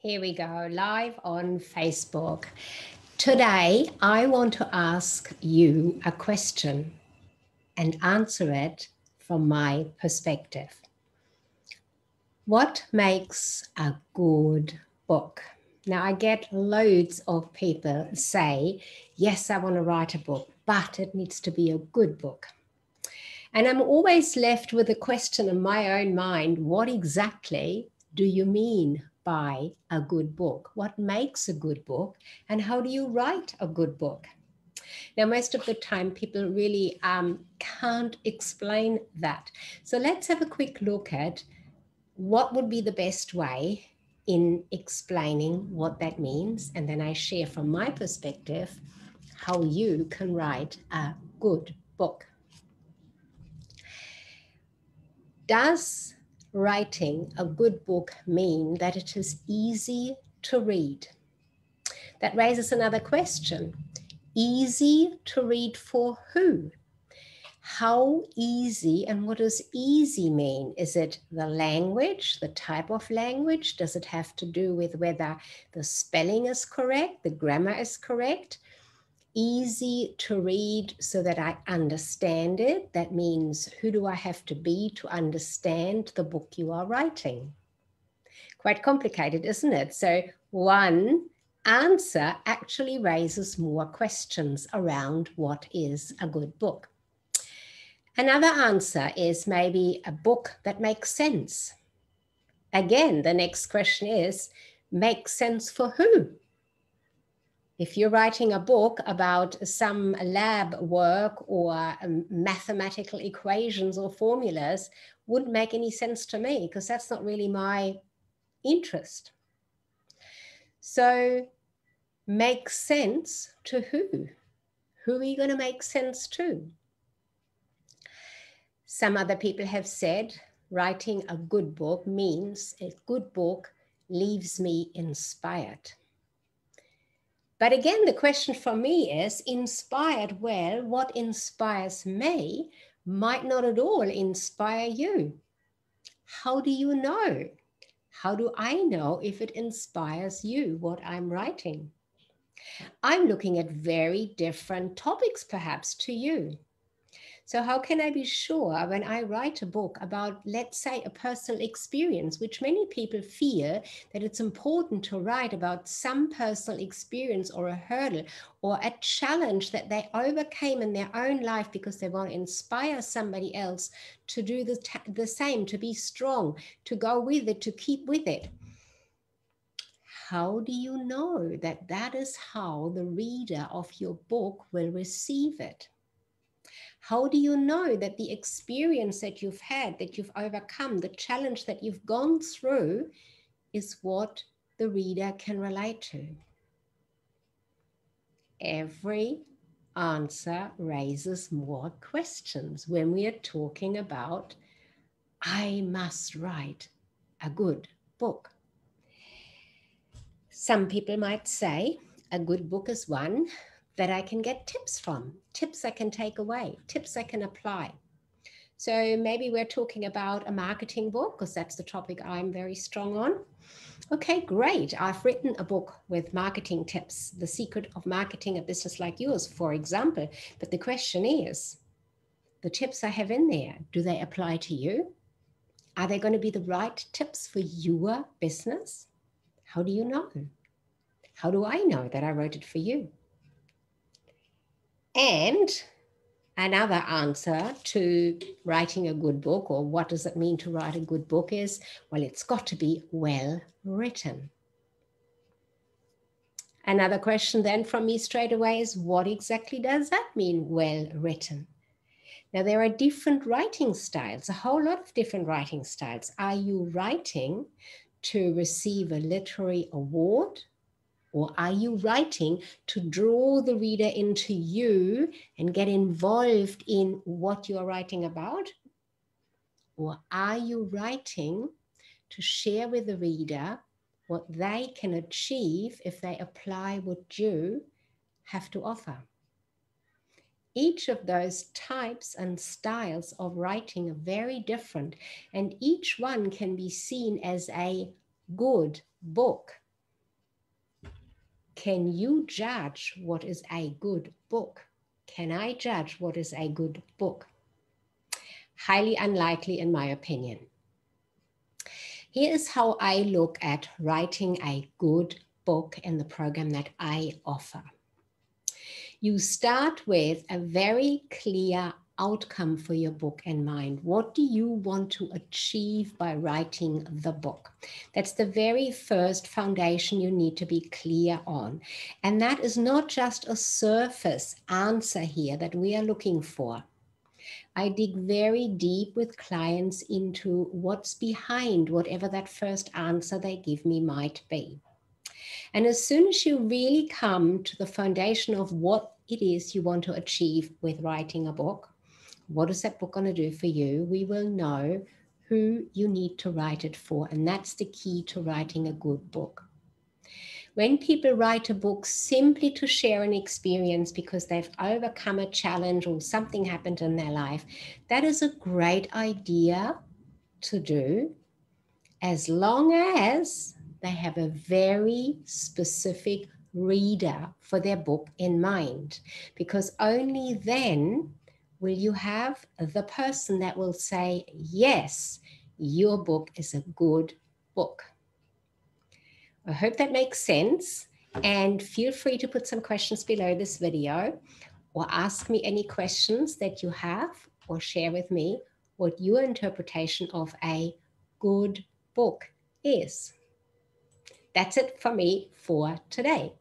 Here we go, live on Facebook. Today, I want to ask you a question and answer it from my perspective. What makes a good book? Now, I get loads of people say, yes, I want to write a book, but it needs to be a good book. And I'm always left with a question in my own mind, what exactly do you mean by a good book? What makes a good book? And how do you write a good book? Now, most of the time, people really can't explain that. So let's have a quick look at what would be the best way in explaining what that means. And then I share from my perspective how you can write a good book. Does writing a good book mean that it is easy to read? That raises another question. Easy to read for who? How easy, and what does easy mean? Is it the language, the type of language? Does it have to do with whether the spelling is correct, the grammar is correct? Easy to read so that I understand it. That means, who do I have to be to understand the book you are writing? Quite complicated, isn't it? So one answer actually raises more questions around what is a good book. Another answer is maybe a book that makes sense. Again, the next question is, make sense for who? If you're writing a book about some lab work or mathematical equations or formulas, wouldn't make any sense to me because that's not really my interest. So make sense to who? Who are you going to make sense to? Some other people have said writing a good book means a good book leaves me inspired. But again, the question for me is, inspired, well, what inspires me might not at all inspire you. How do you know? How do I know if it inspires you, what I'm writing? I'm looking at very different topics perhaps to you. So how can I be sure when I write a book about, let's say, a personal experience, which many people feel that it's important to write about some personal experience or a hurdle or a challenge that they overcame in their own life because they want to inspire somebody else to do the same, to be strong, to go with it, to keep with it. How do you know that that is how the reader of your book will receive it? How do you know that the experience that you've had, that you've overcome, the challenge that you've gone through is what the reader can relate to? Every answer raises more questions when we are talking about, I must write a good book. Some people might say a good book is one that I can get tips from, tips I can take away, tips I can apply. So maybe we're talking about a marketing book because that's the topic I'm very strong on. Okay, great. I've written a book with marketing tips, The Secret of Marketing a Business Like Yours, for example. But the question is, the tips I have in there, do they apply to you? Are they going to be the right tips for your business? How do you know? How do I know that I wrote it for you? And another answer to writing a good book, or what does it mean to write a good book, is, well, it's got to be well written. Another question then from me straight away is, what exactly does that mean, well written? Now, there are different writing styles, a whole lot of different writing styles. Are you writing to receive a literary award? Or are you writing to draw the reader into you and get involved in what you're writing about? Or are you writing to share with the reader what they can achieve if they apply what you have to offer? Each of those types and styles of writing are very different, and each one can be seen as a good book can you judge what is a good book? Can I judge what is a good book? Highly unlikely, in my opinion. Here is how I look at writing a good book in the program that I offer. You start with a very clear outcome for your book in mind. What do you want to achieve by writing the book? That's the very first foundation you need to be clear on. And that is not just a surface answer here that we are looking for. I dig very deep with clients into what's behind whatever that first answer they give me might be. And as soon as you really come to the foundation of what it is you want to achieve with writing a book, what is that book going to do for you? We will know who you need to write it for. And that's the key to writing a good book. When people write a book simply to share an experience because they've overcome a challenge or something happened in their life, that is a great idea to do, as long as they have a very specific reader for their book in mind, because only then will you have the person that will say, yes, your book is a good book. I hope that makes sense, and feel free to put some questions below this video or ask me any questions that you have, or share with me what your interpretation of a good book is. That's it for me for today.